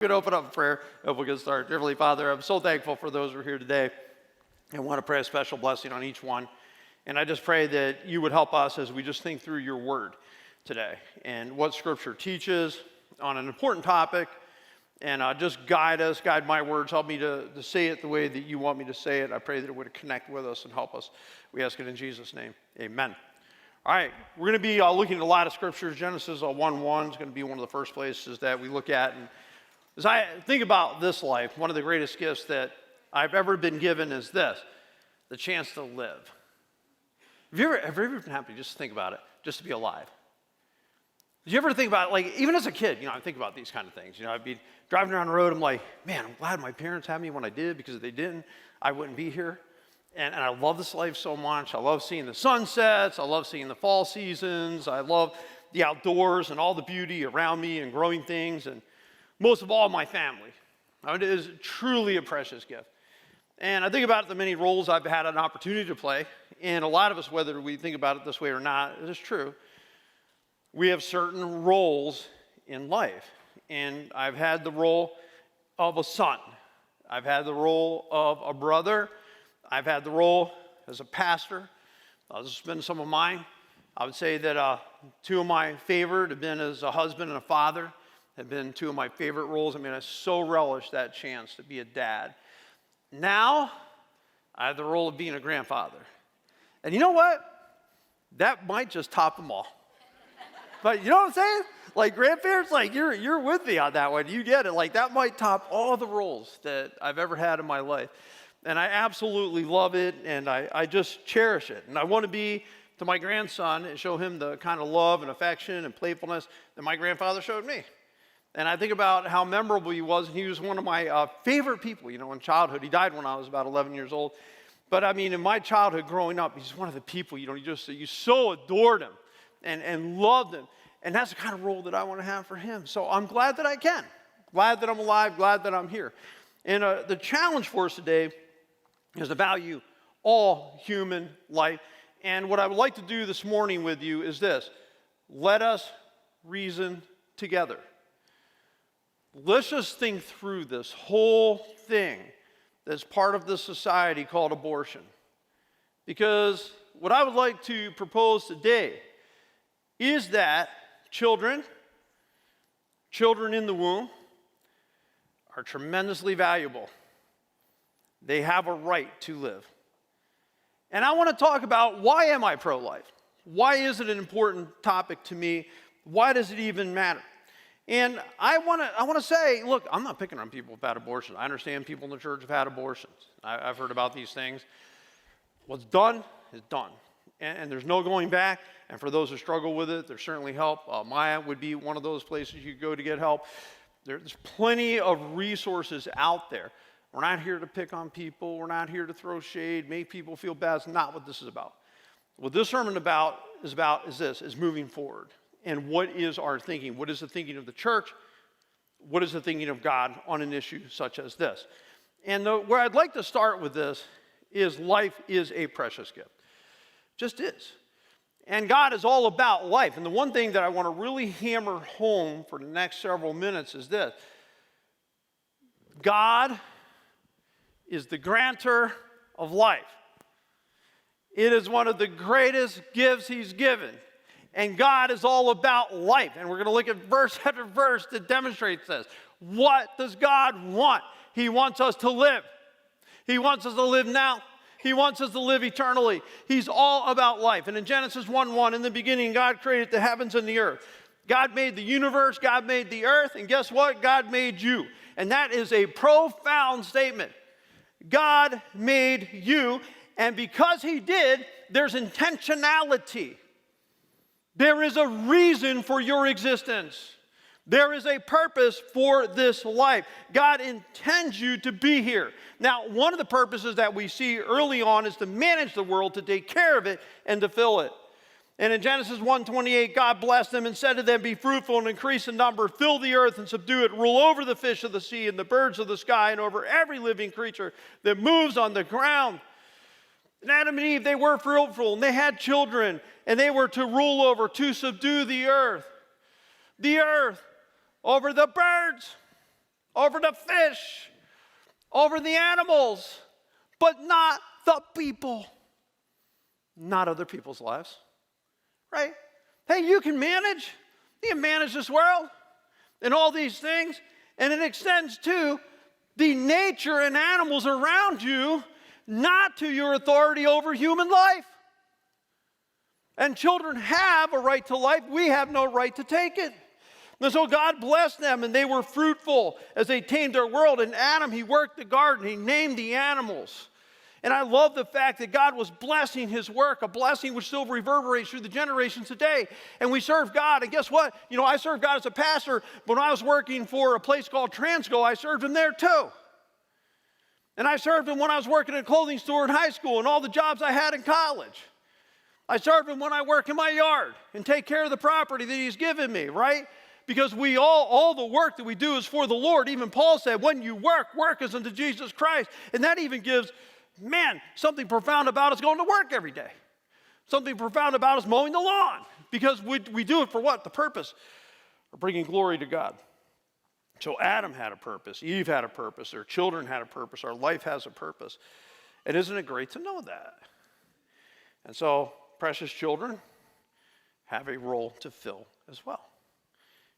We're going to open up in prayer and we'll get started. Heavenly Father, I'm so thankful for those who are here today. I want to pray a special blessing on each one. And I just pray that you would help us as we just think through your word today and what Scripture teaches on an important topic. And just guide us, guide my words, help me to say it the way that you want me to say it. I pray that it would connect with us and help us. We ask it in Jesus' name. Amen. All right, we're going to be looking at a lot of scriptures. Genesis 1:1 is going to be one of the first places that we look at. And as I think about this life, one of the greatest gifts that I've ever been given is this, the chance to live. Have you ever been happy just to think about it, just to be alive? Did you ever think about it, like, even as a kid, I think about these kind of things. I'd be driving around the road, I'm like, man, I'm glad my parents had me when I did, because if they didn't, I wouldn't be here. And I love this life so much. I love seeing the sunsets. I love seeing the fall seasons. I love the outdoors and all the beauty around me and growing things. And most of all, my family. It is truly a precious gift. And I think about the many roles I've had an opportunity to play. And a lot of us, whether we think about it this way or not, it is true. We have certain roles in life. And I've had the role of a son. I've had the role of a brother. I've had the role as a pastor. This has been some of mine. I would say that two of my favorite have been as a husband and a father, have been two of my favorite roles. I so relish that chance to be a dad. Now, I have the role of being a grandfather. And you know what? That might just top them all. But you know what I'm saying? Like, grandparents, like, you're with me on that one. You get it. Like, that might top all the roles that I've ever had in my life. And I absolutely love it, and I just cherish it. And I want to be to my grandson and show him the kind of love and affection and playfulness that my grandfather showed me. And I think about how memorable he was, and he was one of my favorite people, in childhood. He died when I was about 11 years old. But, in my childhood growing up, he's one of the people, you so adored him and loved him. And that's the kind of role that I want to have for him. So I'm glad that I can. Glad that I'm alive, glad that I'm here. And the challenge for us today is to value all human life. And what I would like to do this morning with you is this. Let us reason together. Let's just think through this whole thing that's part of this society called abortion. Because what I would like to propose today is that children in the womb are tremendously valuable. They have a right to live. And I want to talk about, why am I pro-life? Why is it an important topic to me? Why does it even matter? And I want to say, look, I'm not picking on people who've had abortions. I understand people in the church have had abortions. I've heard about these things. What's done is done. And there's no going back. And for those who struggle with it, there's certainly help. Maya would be one of those places you go to get help. There's plenty of resources out there. We're not here to pick on people. We're not here to throw shade, make people feel bad. It's not what this is about. What this sermon is moving forward. And what is our thinking? What is the thinking of the church? What is the thinking of God on an issue such as this? And where I'd like to start with this is life is a precious gift. Just is. And God is all about life. And the one thing that I want to really hammer home for the next several minutes is this. God is the grantor of life. It is one of the greatest gifts he's given. And God is all about life. And we're going to look at verse after verse that demonstrates this. What does God want? He wants us to live. He wants us to live now. He wants us to live eternally. He's all about life. And in Genesis 1:1, in the beginning, God created the heavens and the earth. God made the universe. God made the earth. And guess what? God made you. And that is a profound statement. God made you. And because he did, there's intentionality. There is a reason for your existence. There is a purpose for this life. God intends you to be here. Now, one of the purposes that we see early on is to manage the world, to take care of it, and to fill it. And in Genesis 1:28, God blessed them and said to them, be fruitful and increase in number, fill the earth and subdue it, rule over the fish of the sea and the birds of the sky and over every living creature that moves on the ground. And Adam and Eve, they were fruitful, and they had children, and they were to rule over, to subdue the earth over the birds, over the fish, over the animals, but not the people. Not other people's lives, right? Hey, you can manage. You can manage this world and all these things. And it extends to the nature and animals around you, not to your authority over human life. And children have a right to life. We have no right to take it. And so God blessed them, and they were fruitful as they tamed their world. And Adam, he worked the garden. He named the animals. And I love the fact that God was blessing his work, a blessing which still reverberates through the generations today. And we serve God. And guess what? You know, I served God as a pastor. But when I was working for a place called Transco, I served him there too. And I served him when I was working at a clothing store in high school and all the jobs I had in college. I serve him when I work in my yard and take care of the property that he's given me, right? Because we all the work that we do is for the Lord. Even Paul said, when you work is unto Jesus Christ. And that even gives, man, something profound about us going to work every day. Something profound about us mowing the lawn. Because we do it for what? The purpose of bringing glory to God. So Adam had a purpose. Eve had a purpose. Their children had a purpose. Our life has a purpose. And isn't it great to know that? And so precious children have a role to fill as well,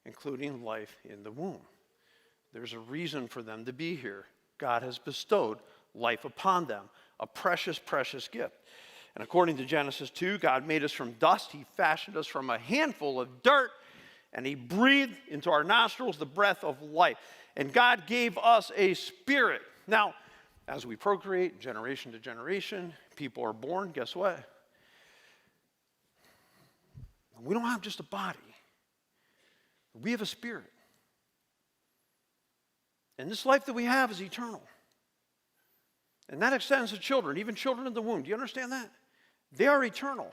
including life in the womb. There's a reason for them to be here. God has bestowed life upon them, a precious, precious gift. And according to Genesis 2, God made us from dust. He fashioned us from a handful of dirt, and he breathed into our nostrils the breath of life. And God gave us a spirit. Now, as we procreate generation to generation, people are born, guess what? We don't have just a body. We have a spirit. And this life that we have is eternal. And that extends to children, even children in the womb. Do you understand that? They are eternal.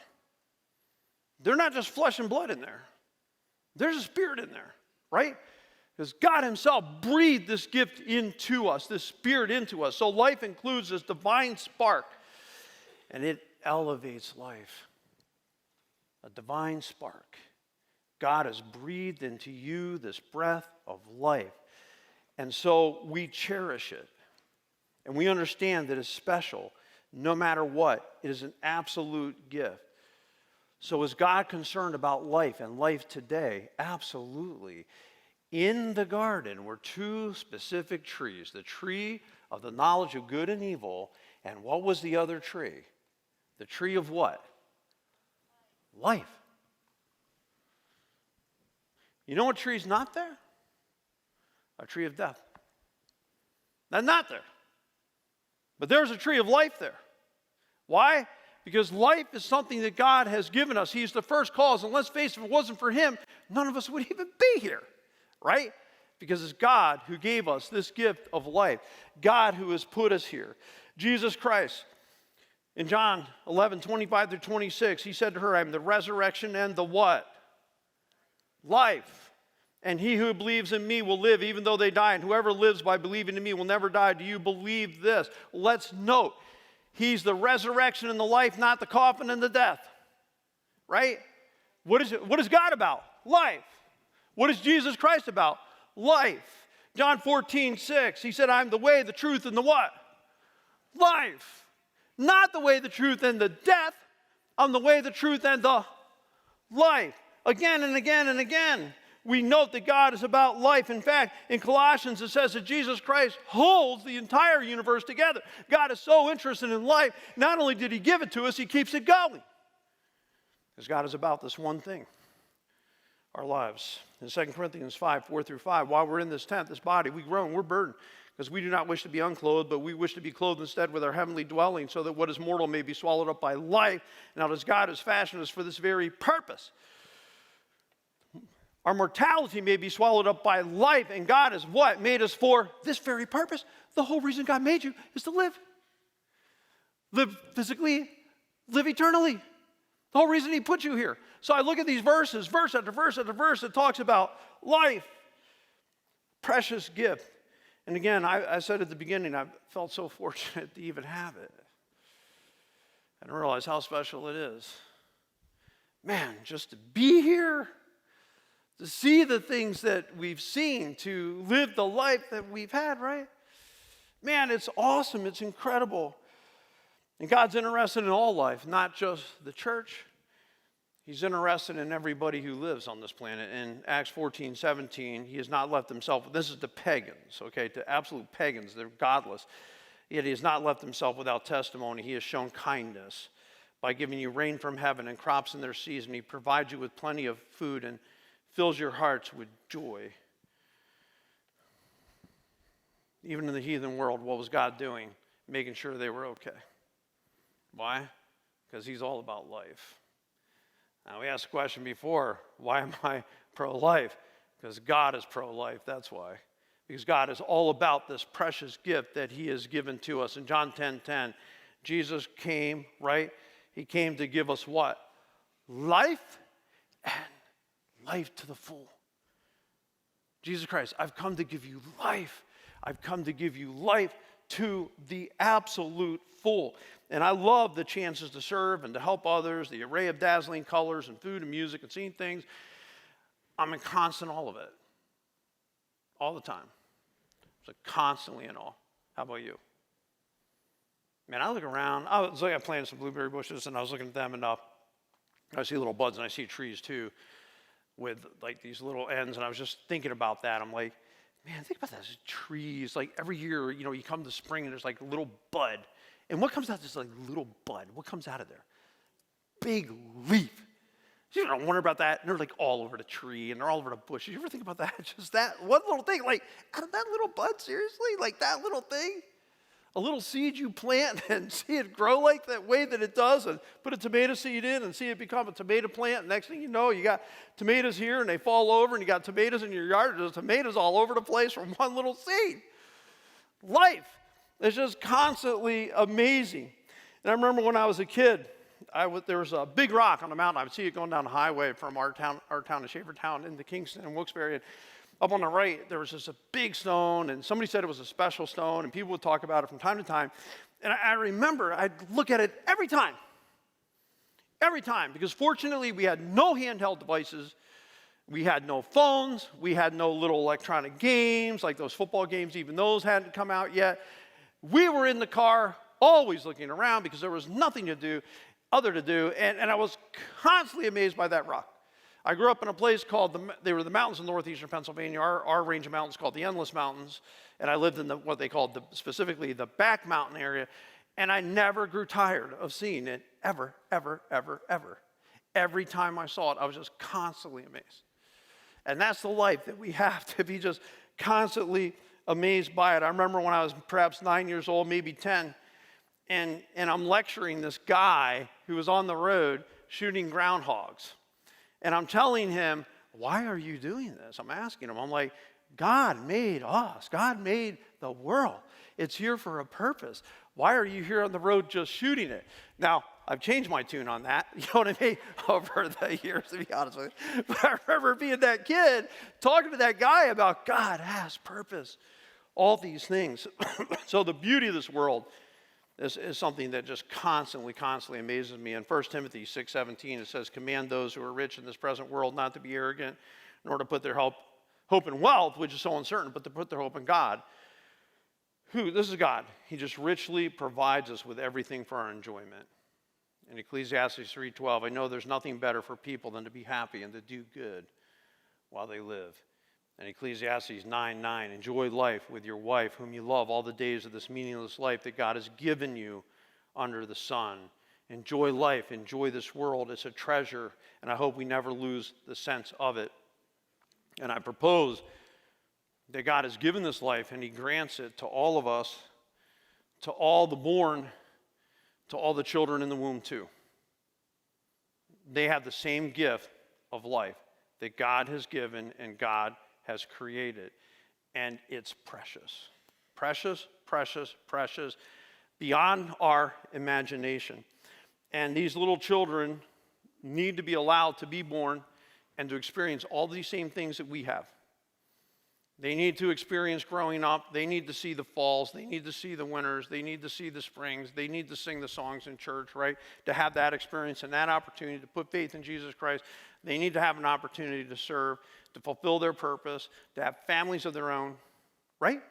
They're not just flesh and blood in there. There's a spirit in there, right? Because God himself breathed this gift into us, this spirit into us. So life includes this divine spark, and it elevates life. A divine spark. God has breathed into you this breath of life. And so we cherish it. And we understand that it's special. No matter what, it is an absolute gift. So is God concerned about life and life today? Absolutely. In the garden were two specific trees. The tree of the knowledge of good and evil. And what was the other tree? The tree of what? Life. You know what tree's not there? A tree of death. That's not there. But there's a tree of life there. Why? Because life is something that God has given us. He's the first cause. And let's face it, if it wasn't for him, none of us would even be here. Right? Because it's God who gave us this gift of life. God who has put us here. Jesus Christ. In John 11:25-26, he said to her, I am the resurrection and the what? Life. And he who believes in me will live even though they die. And whoever lives by believing in me will never die. Do you believe this? Let's note, he's the resurrection and the life, not the coffin and the death. Right? What is God about? Life. What is Jesus Christ about? Life. John 14:6, he said, I'm the way, the truth, and the what? Life. Not the way, the truth, and the death. I'm the way, the truth, and the life. Again and again and again, we note that God is about life. In fact, in Colossians, it says that Jesus Christ holds the entire universe together. God is so interested in life. Not only did he give it to us, he keeps it going. Because God is about this one thing, our lives. In 2 Corinthians 5:4-5, while we're in this tent, this body, we groan, we're burdened. Because we do not wish to be unclothed, but we wish to be clothed instead with our heavenly dwelling, so that what is mortal may be swallowed up by life. Now, as God has fashioned us for this very purpose, our mortality may be swallowed up by life, and God has what? Made us for this very purpose. The whole reason God made you is to live. Live physically, live eternally. The whole reason he put you here. So I look at these verses, verse after verse after verse, that talks about life, precious gift. And again, I said at the beginning, I felt so fortunate to even have it. And realize how special it is. Man, just to be here, to see the things that we've seen, to live the life that we've had, right? Man, it's awesome. It's incredible. And God's interested in all life, not just the church. He's interested in everybody who lives on this planet. In Acts 14:17, he has not left himself. This is to pagans, okay, to absolute pagans. They're godless. Yet he has not left himself without testimony. He has shown kindness by giving you rain from heaven and crops in their season. He provides you with plenty of food and fills your hearts with joy. Even in the heathen world, what was God doing? Making sure they were okay. Why? Because he's all about life. Now, we asked the question before, why am I pro-life? Because God is pro-life, that's why. Because God is all about this precious gift that he has given to us. In John 10:10, Jesus came, right? He came to give us what? Life and life to the full. Jesus Christ, I've come to give you life. I've come to give you life to the absolute full. And I love the chances to serve and to help others, the array of dazzling colors and food and music and seeing things. I'm in constant all of it. All the time. So constantly in awe. How about you? Man, I look around. I was like, I planted some blueberry bushes, and I was looking at them, and I see little buds, and I see trees too, with like these little ends. And I was just thinking about that. I'm like, man, think about those trees. Like every year, you know, you come to spring, and there's like a little bud. And what comes out? This like little bud. What comes out of there? Big leaf. You don't wonder about that. And they're like all over the tree, and they're all over the bush. You ever think about that? Just that one little thing, like out of that little bud, seriously? Like that little thing? A little seed you plant and see it grow like that way that it does, and put a tomato seed in and see it become a tomato plant. Next thing you know, you got tomatoes here, and they fall over, and you got tomatoes in your yard. There's tomatoes all over the place from one little seed. Life is just constantly amazing. And I remember when I was a kid, there was a big rock on the mountain. I would see it going down the highway from our town to Shavertown into Kingston and Wilkes-Barre. And up on the right, there was just a big stone, and somebody said it was a special stone, and people would talk about it from time to time. And I remember I'd look at it every time, because fortunately we had no handheld devices. We had no phones. We had no little electronic games like those football games. Even those hadn't come out yet. We were in the car always looking around because there was nothing to do, and I was constantly amazed by that rock. I grew up in a place called, they were the mountains in northeastern Pennsylvania, our range of mountains called the Endless Mountains, and I lived in what they called specifically the back mountain area, and I never grew tired of seeing it ever, ever, ever, ever. Every time I saw it, I was just constantly amazed. And that's the life that we have, to be just constantly amazed by it. I remember when I was perhaps 9 years old, maybe 10, and I'm lecturing this guy who was on the road shooting groundhogs. And I'm telling him, why are you doing this? I'm asking him. I'm like, God made us. God made the world. It's here for a purpose. Why are you here on the road just shooting it? Now, I've changed my tune on that, you know what I mean, over the years, to be honest with you. But I remember being that kid, talking to that guy about God has purpose, all these things. So the beauty of this world is something that just constantly amazes me. In 1 Timothy 6:17, it says, command those who are rich in this present world not to be arrogant, nor to put their hope in wealth, which is so uncertain, but to put their hope in God. This is God. He just richly provides us with everything for our enjoyment. In Ecclesiastes 3:12, I know there's nothing better for people than to be happy and to do good while they live. And Ecclesiastes 9:9, enjoy life with your wife, whom you love, all the days of this meaningless life that God has given you under the sun. Enjoy life, enjoy this world. It's a treasure, and I hope we never lose the sense of it. And I propose that God has given this life, and he grants it to all of us, to all the born, to all the children in the womb too. They have the same gift of life that God has given and God has created, and it's precious. Precious, precious, precious, beyond our imagination. And these little children need to be allowed to be born and to experience all these same things that we have. They need to experience growing up. They need to see the falls. They need to see the winters. They need to see the springs. They need to sing the songs in church, right? To have that experience and that opportunity to put faith in Jesus Christ. They need to have an opportunity to serve. to fulfill their purpose, to have families of their own, right?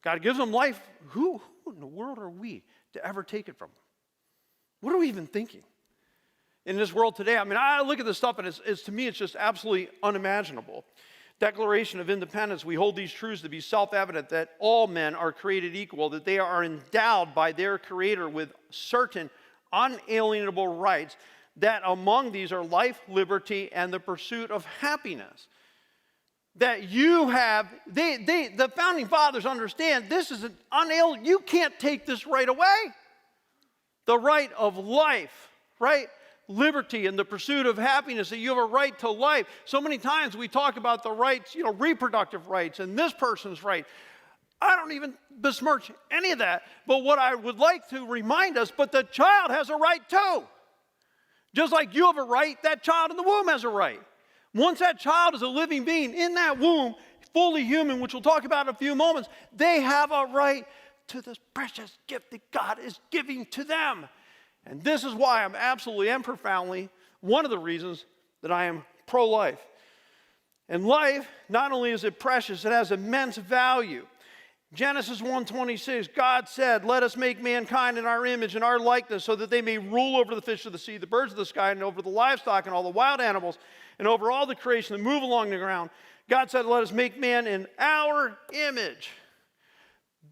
God gives them life. Who in the world are we to ever take it from them? What are we even thinking? In this world today, I mean, I look at this stuff and it's to me, it's just absolutely unimaginable. Declaration of Independence, we hold these truths to be self-evident that all men are created equal, that they are endowed by their Creator with certain unalienable rights, that among these are life, liberty, and the pursuit of happiness. That you have, the founding fathers understand this is an unalienable, you can't take this right away. The right of life, right? Liberty and the pursuit of happiness, that you have a right to life. So many times we talk about the rights, reproductive rights and this person's right. I don't even besmirch any of that. But what I would like to remind us, but the child has a right too. Just like you have a right, that child in the womb has a right. Once that child is a living being in that womb, fully human, which we'll talk about in a few moments, they have a right to this precious gift that God is giving to them. And this is why I'm absolutely and profoundly one of the reasons that I am pro-life. And life, not only is it precious, it has immense value. Genesis 1:26, God said, let us make mankind in our image and our likeness so that they may rule over the fish of the sea, the birds of the sky, and over the livestock and all the wild animals, and over all the creation that move along the ground. God said, let us make man in our image.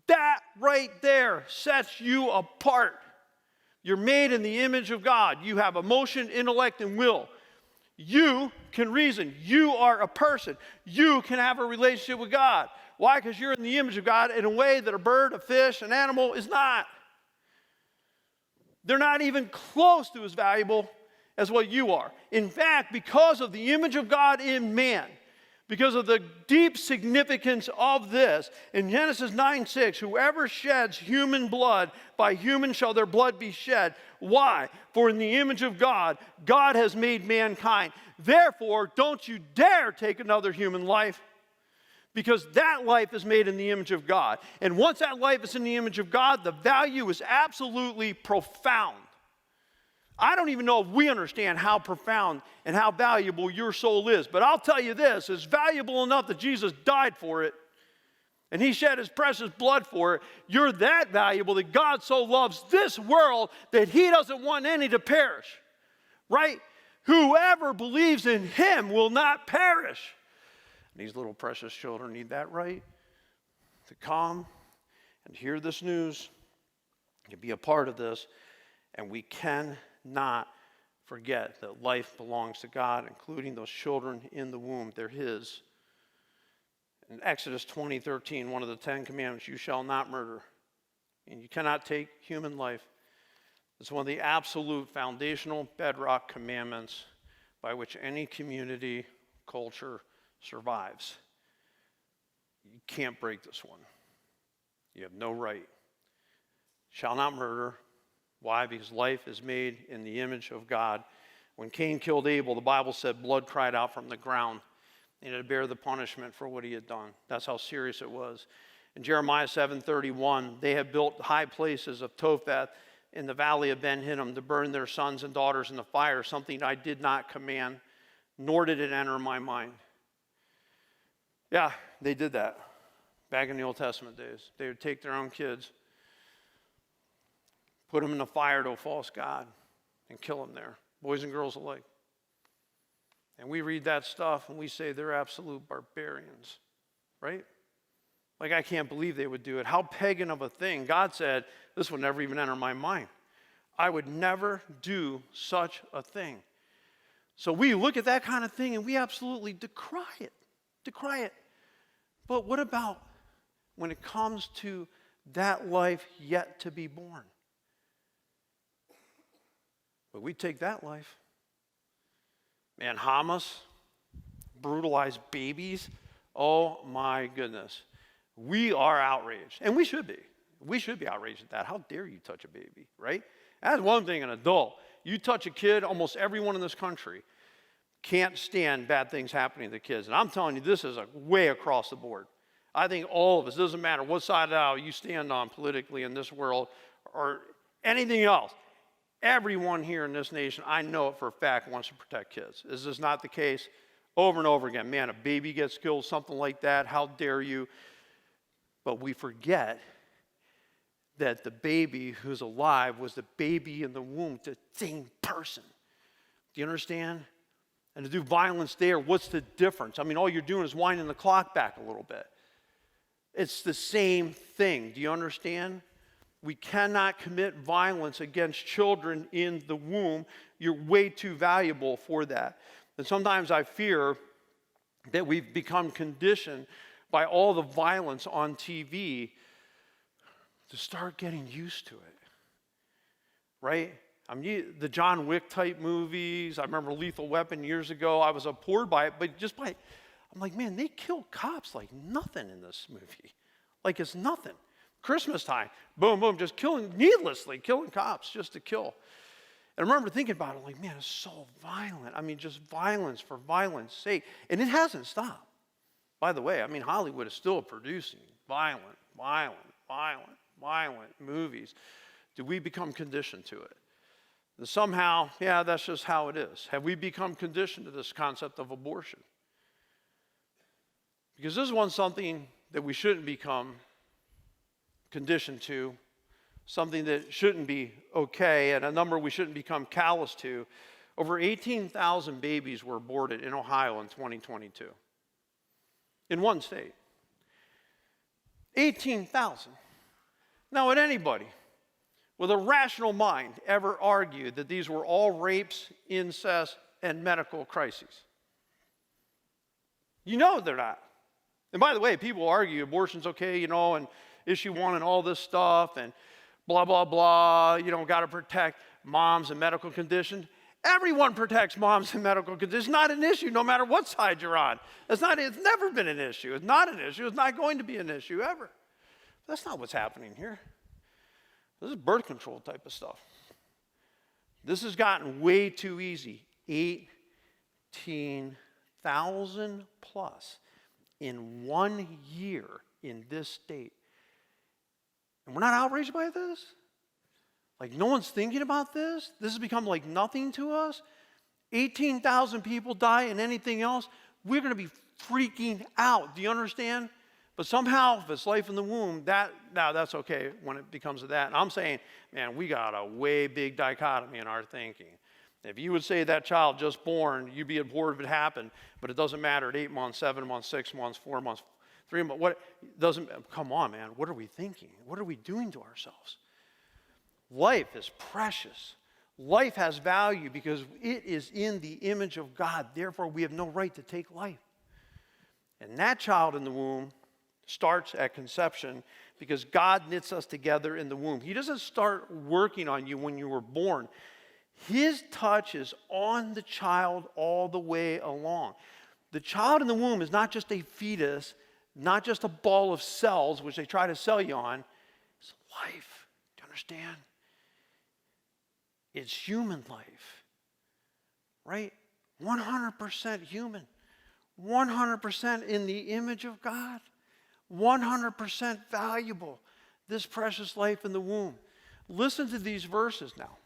That right there sets you apart. You're made in the image of God. You have emotion, intellect, and will. You can reason. You are a person. You can have a relationship with God. Why? Because you're in the image of God in a way that a bird, a fish, an animal is not. They're not even close to as valuable as what you are. In fact, because of the image of God in man, because of the deep significance of this, in Genesis 9:6, whoever sheds human blood, by human shall their blood be shed. Why? For in the image of God, God has made mankind. Therefore, don't you dare take another human life, because that life is made in the image of God. And once that life is in the image of God, the value is absolutely profound. I don't even know if we understand how profound and how valuable your soul is. But I'll tell you this, it's valuable enough that Jesus died for it. And he shed his precious blood for it. You're that valuable that God so loves this world that he doesn't want any to perish. Right? Whoever believes in him will not perish. And these little precious children need that right to come and hear this news and be a part of this. And we cannot forget that life belongs to God, including those children in the womb. They're his. In Exodus 20:13, one of the 10 commandments, you shall not murder. And you cannot take human life. It's one of the absolute foundational bedrock commandments by which any community, culture survives. You can't break this one. You have no right. Shall not murder. Why? Because life is made in the image of God. When Cain killed Abel, the Bible said blood cried out from the ground. And to bear the punishment for what he had done. That's how serious it was. In Jeremiah 7:31, they had built high places of Topheth in the valley of Ben Hinnom to burn their sons and daughters in the fire, something I did not command, nor did it enter my mind. Yeah, they did that back in the Old Testament days. They would take their own kids, put them in the fire to a false god, and kill them there, boys and girls alike. And we read that stuff and we say they're absolute barbarians, right? Like, I can't believe they would do it. How pagan of a thing. God said, this would never even enter my mind. I would never do such a thing. So we look at that kind of thing and we absolutely decry it. Decry it. But what about when it comes to that life yet to be born? But we take that life. Man, Hamas, brutalized babies. Oh my goodness. We are outraged. And we should be. We should be outraged at that. How dare you touch a baby, right? That's one thing, an adult. You touch a kid, almost everyone in this country can't stand bad things happening to kids. And I'm telling you, this is way across the board. I think all of us, doesn't matter what side of the aisle you stand on politically in this world or anything else, Everyone here in this nation, I know it for a fact, wants to protect kids. Is this not the case? Over and over again. Man, a baby gets killed, something like that. How dare you? But we forget that the baby who's alive was the baby in the womb, the same person. Do you understand? And to do violence there, what's the difference? I mean, all you're doing is winding the clock back a little bit. It's the same thing. Do you understand? We cannot commit violence against children in the womb. You're way too valuable for that. And sometimes I fear that we've become conditioned by all the violence on TV to start getting used to it. Right? I mean, the John Wick type movies. I remember Lethal Weapon years ago. I was abhorred by it, but I'm like, man, they kill cops like nothing in this movie. Like it's nothing. Christmas time, boom, boom, just needlessly killing cops just to kill. And I remember thinking about it, like, man, it's so violent. I mean, just violence for violence sake. And it hasn't stopped. By the way, I mean, Hollywood is still producing violent movies. Do we become conditioned to it? And somehow, yeah, that's just how it is. Have we become conditioned to this concept of abortion? Because this is something that we shouldn't become conditioned to, something that shouldn't be okay, and a number we shouldn't become callous to. Over 18,000 babies were aborted in Ohio in 2022. In one state. 18,000. Now, would anybody with a rational mind ever argue that these were all rapes, incest, and medical crises? You know they're not. And by the way, people argue abortion's okay, and issue 1 and all this stuff, and blah, blah, blah, got to protect moms and medical conditions. Everyone protects moms and medical conditions. It's not an issue no matter what side you're on. It's never been an issue. It's not an issue. It's not going to be an issue ever. That's not what's happening here. This is birth control type of stuff. This has gotten way too easy. 18,000 plus in 1 year in this state. And we're not outraged by this? Like no one's thinking about this? This has become like nothing to us? 18,000 people die and anything else? We're going to be freaking out. Do you understand? But somehow, if it's life in the womb, that's okay when it becomes that. And I'm saying, man, we got a way big dichotomy in our thinking. If you would say that child just born, you'd be abhorred if it happened, but it doesn't matter at 8 months, 7 months, 6 months, 4 months, 3 months. Come on, man. What are we thinking? What are we doing to ourselves? Life is precious. Life has value because it is in the image of God. Therefore, we have no right to take life. And that child in the womb starts at conception because God knits us together in the womb. He doesn't start working on you when you were born. His touch is on the child all the way along. The child in the womb is not just a fetus, not just a ball of cells, which they try to sell you on. It's life. Do you understand? It's human life, right? 100% human. 100% in the image of God. 100% valuable. This precious life in the womb. Listen to these verses now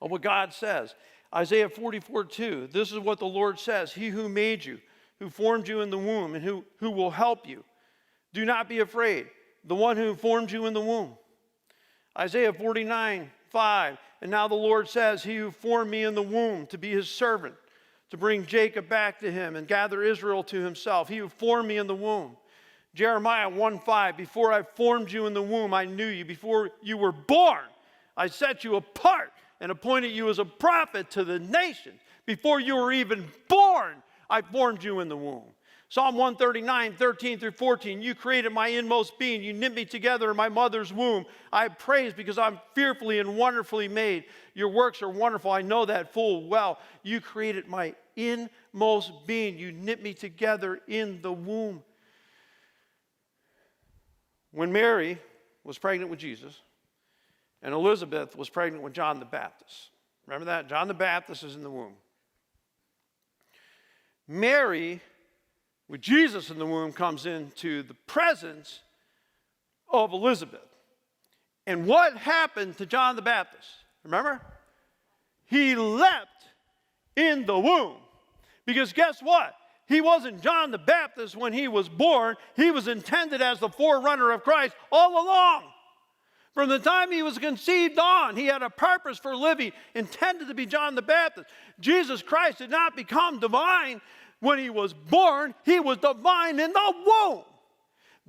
of what God says. Isaiah 44:2. This is what the Lord says. He who made you, who formed you in the womb, and who will help you. Do not be afraid. The one who formed you in the womb. Isaiah 49:5. And now the Lord says, he who formed me in the womb to be his servant, to bring Jacob back to him and gather Israel to himself. He who formed me in the womb. Jeremiah 1:5. Before I formed you in the womb, I knew you. Before you were born, I set you apart and appointed you as a prophet to the nations. Before you were even born, I formed you in the womb. Psalm 139:13-14. You created my inmost being. You knit me together in my mother's womb. I praise because I'm fearfully and wonderfully made. Your works are wonderful. I know that full well. You created my inmost being. You knit me together in the womb. When Mary was pregnant with Jesus, and Elizabeth was pregnant with John the Baptist. Remember that? John the Baptist is in the womb. Mary, with Jesus in the womb, comes into the presence of Elizabeth. And what happened to John the Baptist? Remember? He leapt in the womb. Because guess what? He wasn't John the Baptist when he was born. He was intended as the forerunner of Christ all along. From the time he was conceived on, he had a purpose for living, intended to be John the Baptist. Jesus Christ did not become divine when he was born. He was divine in the womb.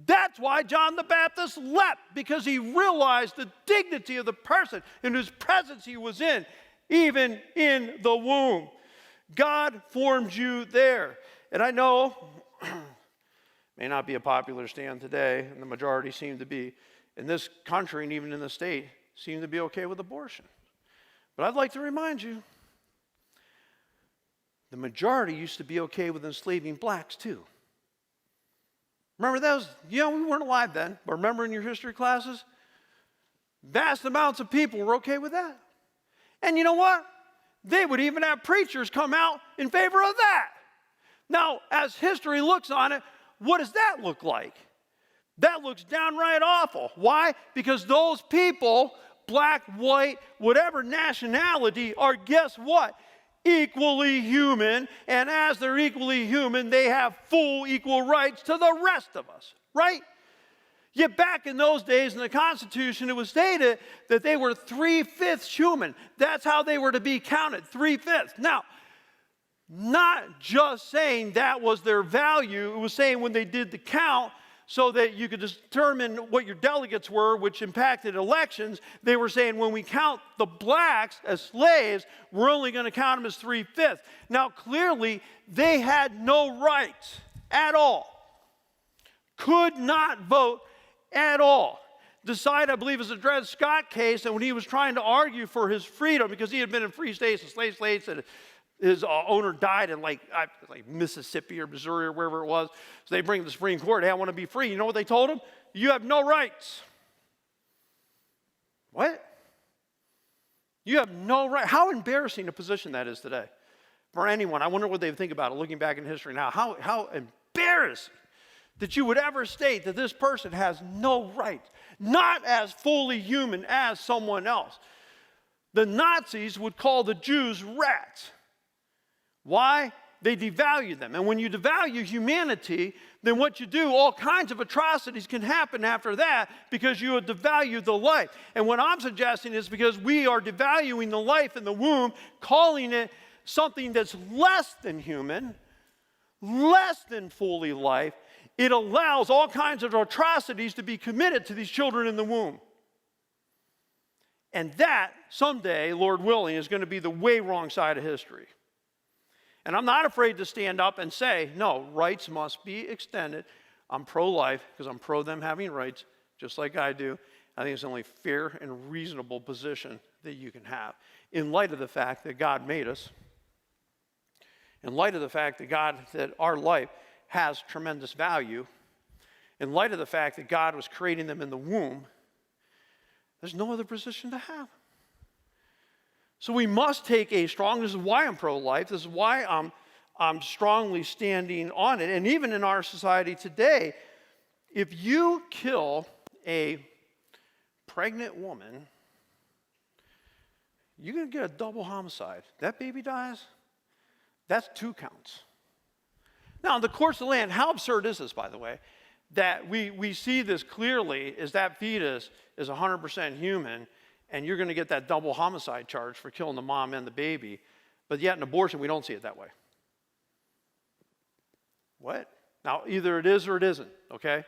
That's why John the Baptist leapt, because he realized the dignity of the person in whose presence he was in, even in the womb. God formed you there. And I know, may not be a popular stand today, and the majority seem to be, in this country and even in the state, seem to be okay with abortion. But I'd like to remind you, the majority used to be okay with enslaving blacks too. Remember those? We weren't alive then, but remember in your history classes? Vast amounts of people were okay with that. And you know what? They would even have preachers come out in favor of that. Now, as history looks on it, what does that look like? That looks downright awful. Why? Because those people, black, white, whatever nationality, are, guess what? Equally human. And as they're equally human, they have full equal rights to the rest of us. Right? Yet back in those days in the Constitution, it was stated that they were 3/5 human. That's how they were to be counted, 3/5. Now, not just saying that was their value, it was saying when they did the count so that you could determine what your delegates were, which impacted elections, they were saying when we count the blacks as slaves, we're only going to count them as 3/5. Now, clearly, they had no rights at all. Could not vote at all. Decided, I believe, it was the Dred Scott case, and when he was trying to argue for his freedom, because he had been in free states and slave states, and his owner died in like Mississippi or Missouri or wherever it was. So they bring to the Supreme Court, hey, I want to be free. You know what they told him? You have no rights. What? You have no right. How embarrassing a position that is today for anyone. I wonder what they think about it looking back in history now. How embarrassing that you would ever state that this person has no right, not as fully human as someone else. The Nazis would call the Jews rats. Why? They devalue them. And when you devalue humanity, then what you do, all kinds of atrocities can happen after that because you have devalued the life. And what I'm suggesting is because we are devaluing the life in the womb, calling it something that's less than human, less than fully life, it allows all kinds of atrocities to be committed to these children in the womb. And that, someday, Lord willing, is going to be the way wrong side of history. And I'm not afraid to stand up and say, no, rights must be extended. I'm pro-life because I'm pro them having rights, just like I do. I think it's the only fair and reasonable position that you can have in light of the fact that God made us, in light of the fact that our life has tremendous value, in light of the fact that God was creating them in the womb. There's no other position to have. So we must take a strong, this is why I'm pro-life, this is why I'm strongly standing on it. And even in our society today, if you kill a pregnant woman, you're going to get a double homicide. That baby dies, that's 2 counts. Now, in the courts of the land, how absurd is this, by the way, that we see this clearly is that fetus is 100% human, and you're going to get that double homicide charge for killing the mom and the baby, but yet in abortion, we don't see it that way. What? Now, either it is or it isn't, okay?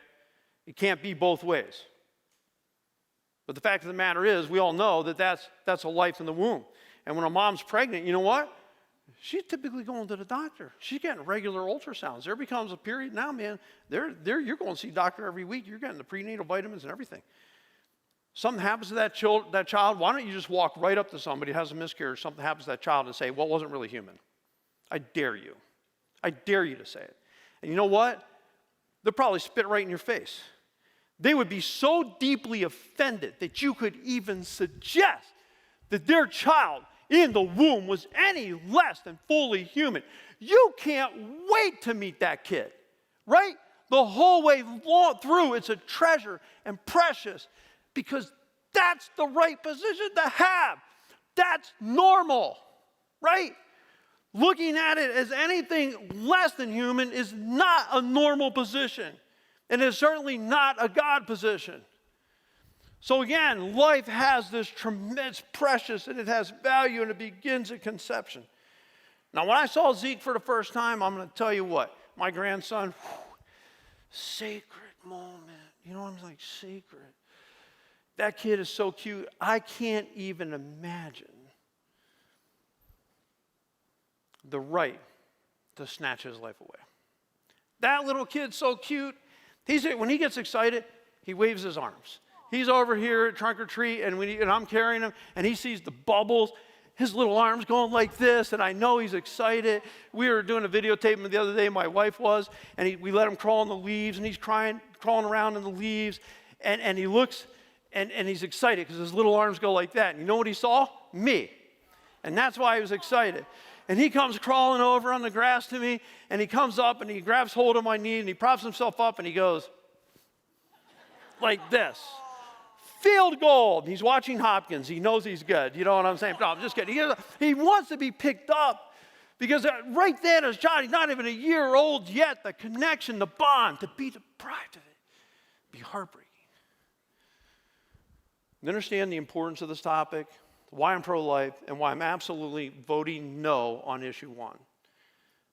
It can't be both ways. But the fact of the matter is, we all know that that's a life in the womb. And when a mom's pregnant, you know what? She's typically going to the doctor. She's getting regular ultrasounds. There becomes a period now, man, you're going to see a doctor every week. You're getting the prenatal vitamins and everything. Something happens to that child, why don't you just walk right up to somebody who has a miscarriage, something happens to that child and say, well, it wasn't really human. I dare you. I dare you to say it. And you know what? They'll probably spit right in your face. They would be so deeply offended that you could even suggest that their child in the womb was any less than fully human. You can't wait to meet that kid, right? The whole way through, it's a treasure and precious because that's the right position to have. That's normal, right? Looking at it as anything less than human is not a normal position, and is certainly not a God position. So again, life has this tremendous, precious, and it has value, and it begins at conception. Now, when I saw Zeke for the first time, I'm going to tell you what, my grandson, sacred moment. You know, I'm like, sacred. That kid is so cute. I can't even imagine the right to snatch his life away. That little kid's so cute. When he gets excited, he waves his arms. He's over here at trunk or treat, and I'm carrying him, and he sees the bubbles. His little arms going like this, and I know he's excited. We were doing a videotape the other day, my wife was, and we let him crawl in the leaves, and he's crawling around in the leaves, and he looks, and he's excited because his little arms go like that. And you know what he saw? Me. And that's why he was excited. And he comes crawling over on the grass to me, and he comes up, and he grabs hold of my knee, and he props himself up, and he goes like this. Field goal. He's watching Hopkins. He knows he's good. You know what I'm saying? No, I'm just kidding. He wants to be picked up because right then as John, he's not even a year old yet. The connection, the bond, to be deprived of it, be heartbreaking. You understand the importance of this topic, why I'm pro-life, and why I'm absolutely voting no on issue 1.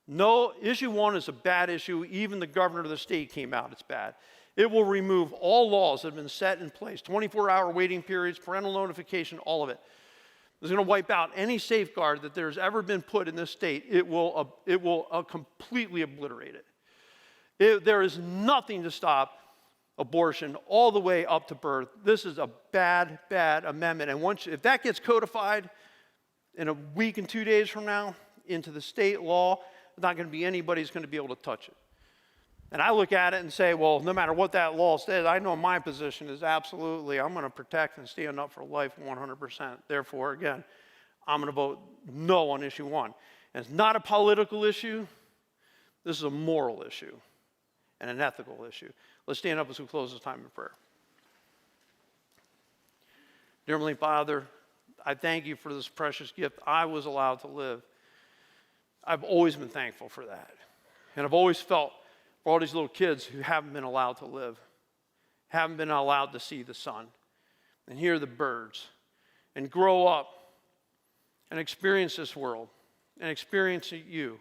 No, issue 1 is a bad issue. Even the governor of the state came out, it's bad. It will remove all laws that have been set in place, 24-hour waiting periods, parental notification, all of it. It's going to wipe out any safeguard that there's ever been put in this state. It will completely obliterate it. There is nothing to stop abortion all the way up to birth. This is a bad, bad amendment. And if that gets codified in a week and 2 days from now into the state law, there's not going to be anybody who's going to be able to touch it. And I look at it and say, well, no matter what that law says, I know my position is absolutely, I'm going to protect and stand up for life 100%. Therefore, again, I'm going to vote no on issue 1. And it's not a political issue. This is a moral issue and an ethical issue. Let's stand up as we close this time in prayer. Dear Heavenly Father, I thank you for this precious gift I was allowed to live. I've always been thankful for that. And I've always felt for all these little kids who haven't been allowed to live, haven't been allowed to see the sun and hear the birds and grow up and experience this world and experience you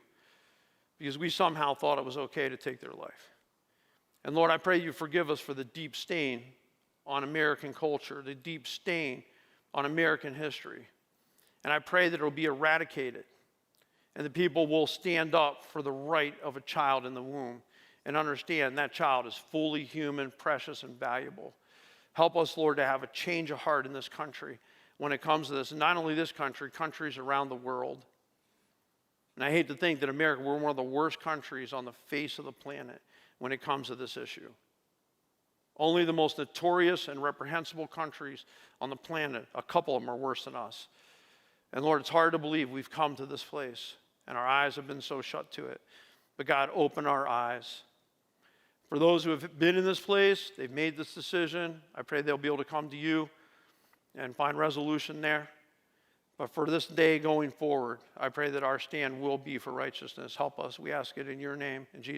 because we somehow thought it was okay to take their life. And Lord, I pray you forgive us for the deep stain on American culture, the deep stain on American history. And I pray that it will be eradicated and the people will stand up for the right of a child in the womb and understand that child is fully human, precious, and valuable. Help us, Lord, to have a change of heart in this country when it comes to this. And not only this country, countries around the world. And I hate to think that America, we're one of the worst countries on the face of the planet when it comes to this issue. Only the most notorious and reprehensible countries on the planet, a couple of them are worse than us. And Lord, it's hard to believe we've come to this place and our eyes have been so shut to it. But God, open our eyes. For those who have been in this place, they've made this decision. I pray they'll be able to come to you and find resolution there. But for this day going forward, I pray that our stand will be for righteousness. Help us. We ask it in your name. In Jesus'